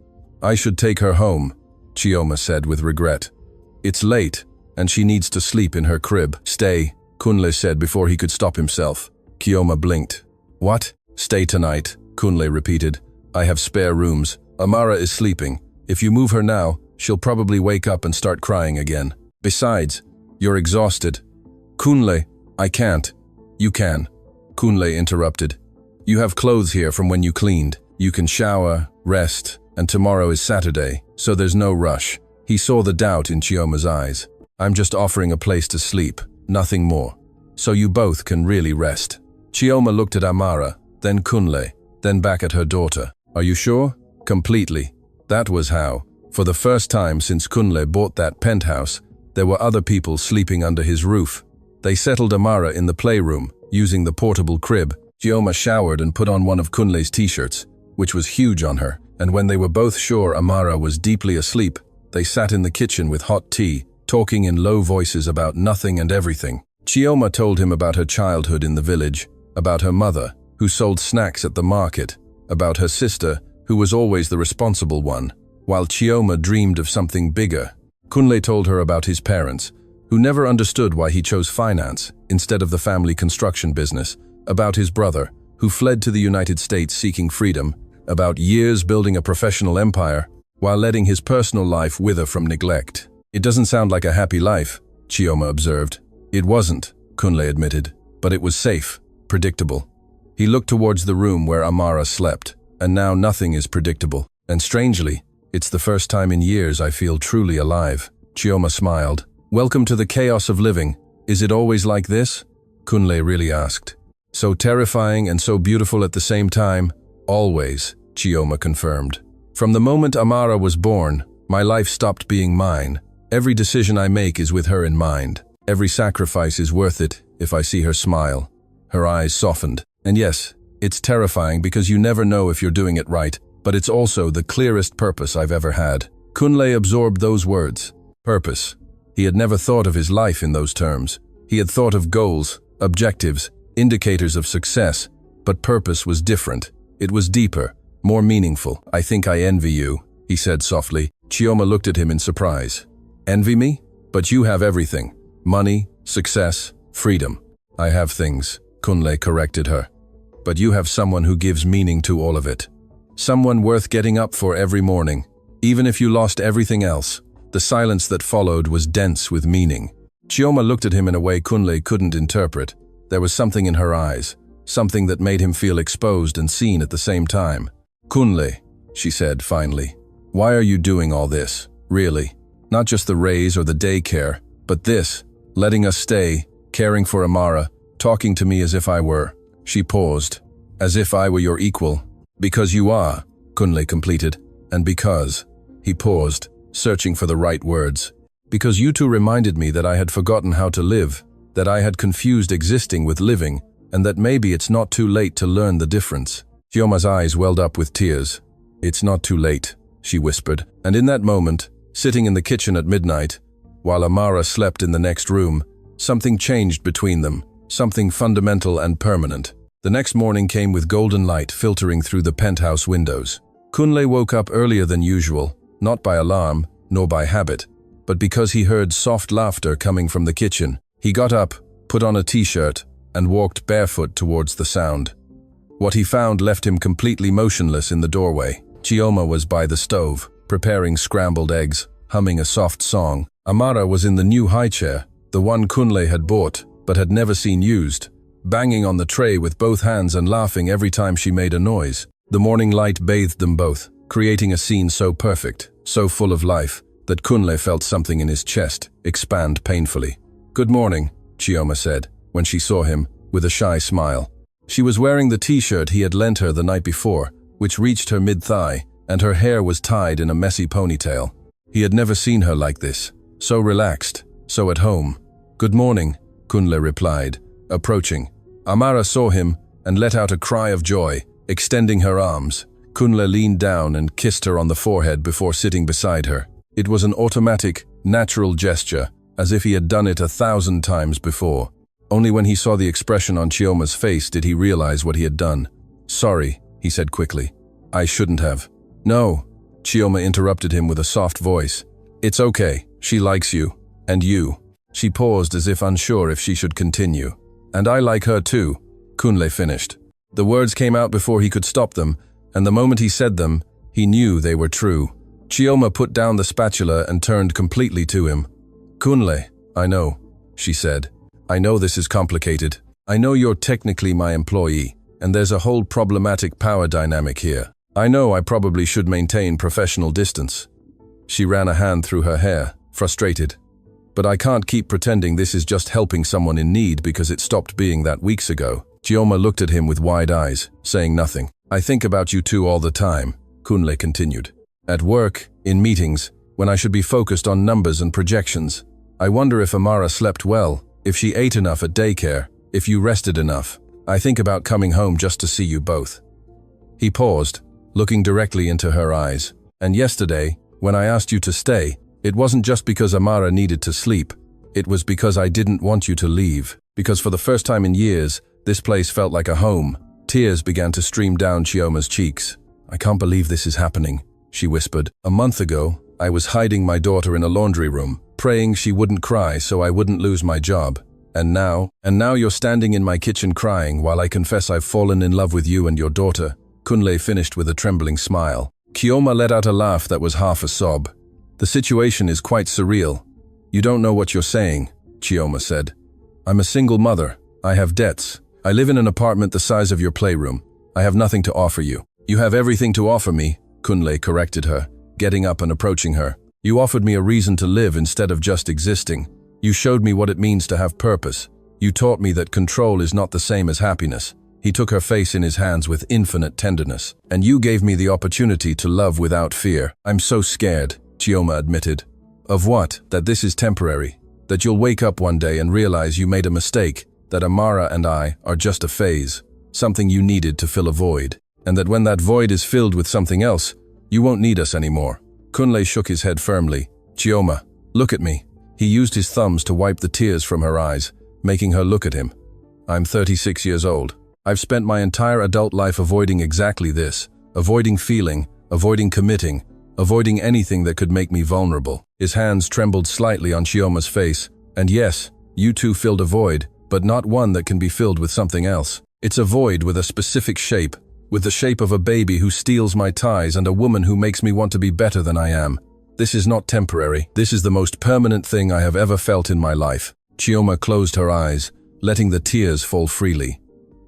"I should take her home," Chioma said with regret. "It's late, and she needs to sleep in her crib." "Stay," Kunle said before he could stop himself. Chioma blinked. "What?" "Stay tonight," Kunle repeated. "I have spare rooms. Amara is sleeping. If you move her now, she'll probably wake up and start crying again. Besides, you're exhausted." "Kunle, I can't." "You can," Kunle interrupted. "You have clothes here from when you cleaned. You can shower, rest, and tomorrow is Saturday, so there's no rush." He saw the doubt in Chioma's eyes. "I'm just offering a place to sleep, nothing more. So you both can really rest." Chioma looked at Amara, then Kunle, then back at her daughter. "Are you sure?" "Completely." That was how, for the first time since Kunle bought that penthouse, there were other people sleeping under his roof. They settled Amara in the playroom, using the portable crib. Chioma showered and put on one of Kunle's t-shirts, which was huge on her, and when they were both sure Amara was deeply asleep, they sat in the kitchen with hot tea, talking in low voices about nothing and everything. Chioma told him about her childhood in the village, about her mother, who sold snacks at the market, about her sister, who was always the responsible one, while Chioma dreamed of something bigger. Kunle told her about his parents, who never understood why he chose finance instead of the family construction business, about his brother, who fled to the United States seeking freedom, about years building a professional empire, while letting his personal life wither from neglect. "It doesn't sound like a happy life," Chioma observed. "It wasn't," Kunle admitted, "but it was safe, predictable." He looked towards the room where Amara slept, and now nothing is predictable. And strangely, it's the first time in years I feel truly alive. Chioma smiled. "Welcome to the chaos of living. Is it always like this?" Kunle really asked. "So terrifying and so beautiful at the same time?" "Always," Chioma confirmed. "From the moment Amara was born, my life stopped being mine. Every decision I make is with her in mind. Every sacrifice is worth it if I see her smile." Her eyes softened. "And yes, it's terrifying because you never know if you're doing it right, but it's also the clearest purpose I've ever had." Kunle absorbed those words. Purpose. He had never thought of his life in those terms. He had thought of goals, objectives, indicators of success, but purpose was different. It was deeper, more meaningful. "I think I envy you," he said softly. Chioma looked at him in surprise. "Envy me? But you have everything. Money, success, freedom." "I have things," Kunle corrected her. but you have someone who gives meaning to all of it. Someone worth getting up for every morning. Even if you lost everything else, the silence that followed was dense with meaning. Chioma looked at him in a way Kunle couldn't interpret. There was something in her eyes, something that made him feel exposed and seen at the same time. "Kunle," she said finally, "why are you doing all this, really? Not just the raise or the daycare, but this, letting us stay, caring for Amara, talking to me as if I were." She paused. "As if I were your equal." "Because you are," Kunle completed. "And because," he paused, searching for the right words. "Because you two reminded me that I had forgotten how to live, that I had confused existing with living, and that maybe it's not too late to learn the difference." Chioma's eyes welled up with tears. "It's not too late," she whispered. And in that moment, sitting in the kitchen at midnight, while Amara slept in the next room, something changed between them, something fundamental and permanent. The next morning came with golden light filtering through the penthouse windows. Kunle woke up earlier than usual, not by alarm, nor by habit, but because he heard soft laughter coming from the kitchen. He got up, put on a t-shirt, and walked barefoot towards the sound. What he found left him completely motionless in the doorway. Chioma was by the stove, preparing scrambled eggs, humming a soft song. Amara was in the new high chair, the one Kunle had bought, but had never seen used, banging on the tray with both hands and laughing every time she made a noise. The morning light bathed them both, creating a scene so perfect, so full of life, that Kunle felt something in his chest expand painfully. "Good morning," Chioma said, when she saw him, with a shy smile. She was wearing the t-shirt he had lent her the night before, which reached her mid-thigh, and her hair was tied in a messy ponytail. He had never seen her like this, so relaxed, so at home. "Good morning," Kunle replied, approaching. Amara saw him and let out a cry of joy, extending her arms. Kunle leaned down and kissed her on the forehead before sitting beside her. It was an automatic, natural gesture, as if he had done it 1,000 times before. Only when he saw the expression on Chioma's face did he realize what he had done. "Sorry," he said quickly. "I shouldn't have." "No," Chioma interrupted him with a soft voice. "It's okay. She likes you. And you." She paused as if unsure if she should continue. "And I like her too," Kunle finished. The words came out before he could stop them, and the moment he said them, he knew they were true. Chioma put down the spatula and turned completely to him. "Kunle, I know," she said. "I know this is complicated. I know you're technically my employee, and there's a whole problematic power dynamic here. I know I probably should maintain professional distance." She ran a hand through her hair, frustrated. "But I can't keep pretending this is just helping someone in need because it stopped being that weeks ago." Chioma looked at him with wide eyes, saying nothing. "I think about you two all the time," Kunle continued. "At work, in meetings, when I should be focused on numbers and projections. I wonder if Amara slept well, if she ate enough at daycare, if you rested enough. I think about coming home just to see you both." He paused, looking directly into her eyes. "And yesterday, when I asked you to stay, it wasn't just because Amara needed to sleep. It was because I didn't want you to leave. Because for the first time in years, this place felt like a home." Tears began to stream down Chioma's cheeks. "I can't believe this is happening," she whispered. "A month ago, I was hiding my daughter in a laundry room, praying she wouldn't cry so I wouldn't lose my job. And now you're standing in my kitchen crying while I confess I've fallen in love with you and your daughter." Kunle finished with a trembling smile. Chioma let out a laugh that was half a sob. "The situation is quite surreal. You don't know what you're saying," Chioma said. "I'm a single mother. I have debts. I live in an apartment the size of your playroom. I have nothing to offer you." "You have everything to offer me," Kunle corrected her, getting up and approaching her. "You offered me a reason to live instead of just existing. You showed me what it means to have purpose. You taught me that control is not the same as happiness." He took her face in his hands with infinite tenderness. "And you gave me the opportunity to love without fear." "I'm so scared," Chioma admitted. "Of what? That this is temporary. That you'll wake up one day and realize you made a mistake, that Amara and I are just a phase, something you needed to fill a void. And that when that void is filled with something else, you won't need us anymore." Kunle shook his head firmly. "Chioma, look at me." He used his thumbs to wipe the tears from her eyes, making her look at him. "I'm 36 years old. I've spent my entire adult life avoiding exactly this, avoiding feeling, avoiding committing, avoiding anything that could make me vulnerable." His hands trembled slightly on Chioma's face. "And yes, you two filled a void, but not one that can be filled with something else. It's a void with a specific shape, with the shape of a baby who steals my ties and a woman who makes me want to be better than I am. This is not temporary. This is the most permanent thing I have ever felt in my life. Chioma closed her eyes, letting the tears fall freely.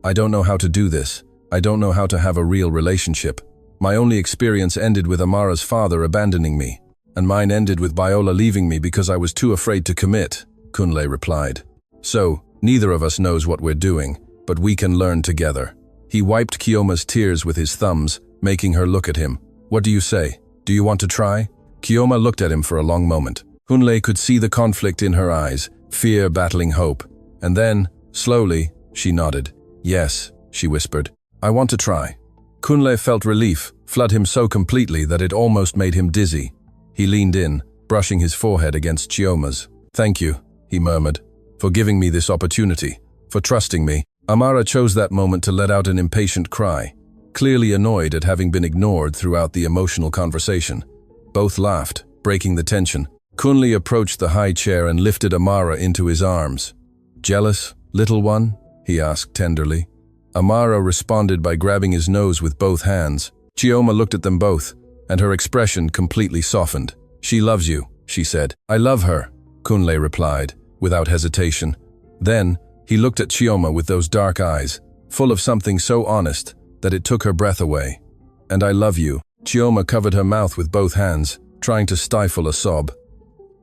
I don't know how to do this. I don't know how to have a real relationship. My only experience ended with Amara's father abandoning me, and mine ended with Biola leaving me because I was too afraid to commit, Kunle replied. So, neither of us knows what we're doing, but we can learn together. He wiped Chioma's tears with his thumbs, making her look at him. What do you say? Do you want to try? Chioma looked at him for a long moment. Kunle could see the conflict in her eyes, fear battling hope. And then, slowly, she nodded. Yes, she whispered. I want to try. Kunle felt relief flood him so completely that it almost made him dizzy. He leaned in, brushing his forehead against Chioma's. Thank you, he murmured, for giving me this opportunity, for trusting me. Amara chose that moment to let out an impatient cry, clearly annoyed at having been ignored throughout the emotional conversation. Both laughed, breaking the tension. Kunle approached the high chair and lifted Amara into his arms. Jealous, little one? He asked tenderly. Amara responded by grabbing his nose with both hands. Chioma looked at them both, and her expression completely softened. She loves you, she said. I love her, Kunle replied, without hesitation. Then, he looked at Chioma with those dark eyes, full of something so honest that it took her breath away. And I love you. Chioma covered her mouth with both hands, trying to stifle a sob.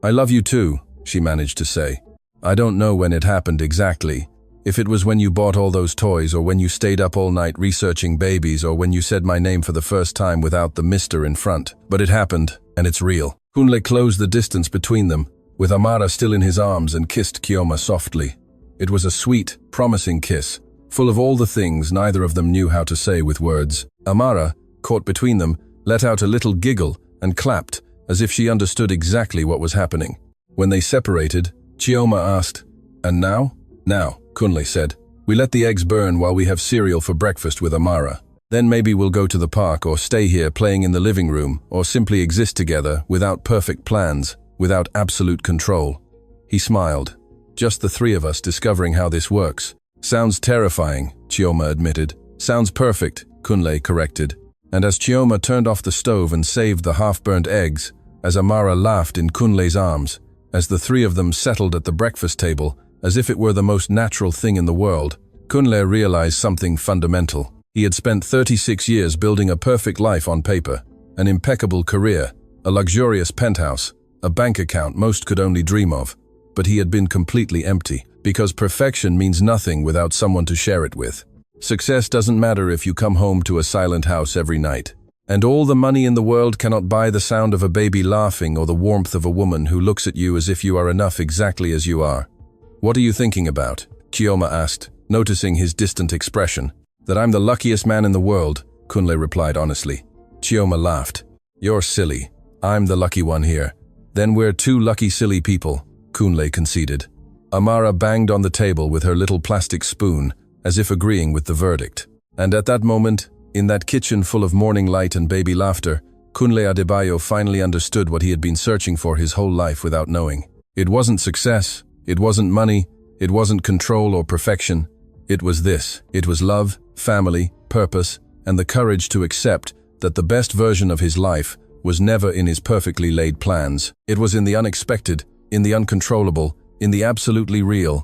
I love you too, she managed to say. I don't know when it happened exactly. If it was when you bought all those toys, or when you stayed up all night researching babies, or when you said my name for the first time without the Mr. in front. But it happened, and it's real. Kunle closed the distance between them, with Amara still in his arms, and kissed Chioma softly. It was a sweet, promising kiss, full of all the things neither of them knew how to say with words. Amara, caught between them, let out a little giggle and clapped, as if she understood exactly what was happening. When they separated, Chioma asked, And now? Now, Kunle said. We let the eggs burn while we have cereal for breakfast with Amara. Then maybe we'll go to the park or stay here playing in the living room, or simply exist together without perfect plans, without absolute control. He smiled. Just the three of us discovering how this works. Sounds terrifying, Chioma admitted. Sounds perfect, Kunle corrected. And as Chioma turned off the stove and saved the half-burnt eggs, as Amara laughed in Kunle's arms, as the three of them settled at the breakfast table, as if it were the most natural thing in the world, Kunle realized something fundamental. He had spent 36 years building a perfect life on paper, an impeccable career, a luxurious penthouse, a bank account most could only dream of. But he had been completely empty, because perfection means nothing without someone to share it with. Success doesn't matter if you come home to a silent house every night. And all the money in the world cannot buy the sound of a baby laughing or the warmth of a woman who looks at you as if you are enough exactly as you are. What are you thinking about? Chioma asked, noticing his distant expression. That I'm the luckiest man in the world, Kunle replied honestly. Chioma laughed. You're silly. I'm the lucky one here. Then we're two lucky silly people, Kunle conceded. Amara banged on the table with her little plastic spoon, as if agreeing with the verdict. And at that moment, in that kitchen full of morning light and baby laughter, Kunle Adebayo finally understood what he had been searching for his whole life without knowing. It wasn't success, it wasn't money, it wasn't control or perfection. It was this. It was love, family, purpose, and the courage to accept that the best version of his life was never in his perfectly laid plans. It was in the unexpected, in the uncontrollable, in the absolutely real.